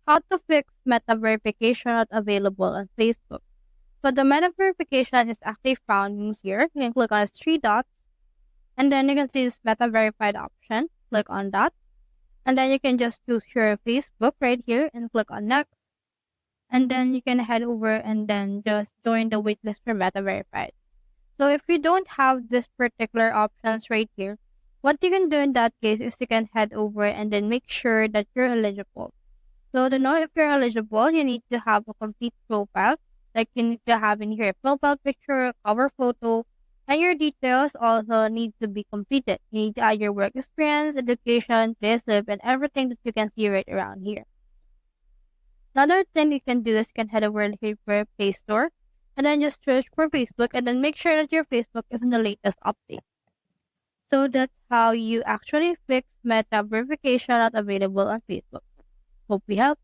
How to fix meta verification not available on Facebook. So the meta verification is actually found in here. You can click on these three dots, and then you can see this meta verified option. Click on that, and then you can just choose your Facebook right here and click on next. And then you can head over and then just join the waitlist for meta verified. So if you don't have this particular options right here, what you can do in that case is you can head over and then make sure that you're eligible. So to know if you're eligible, you need to have a complete profile. Like you need to have in here a profile picture, cover photo, and your details also need to be completed. You need to add your work experience, education, payslip, and everything that you can see right around here. Another thing you can do is you can head over here for Play Store and then just search for Facebook and then make sure that your Facebook is in the latest update. So that's how you actually fix meta verification not available on Facebook. Hope we helped.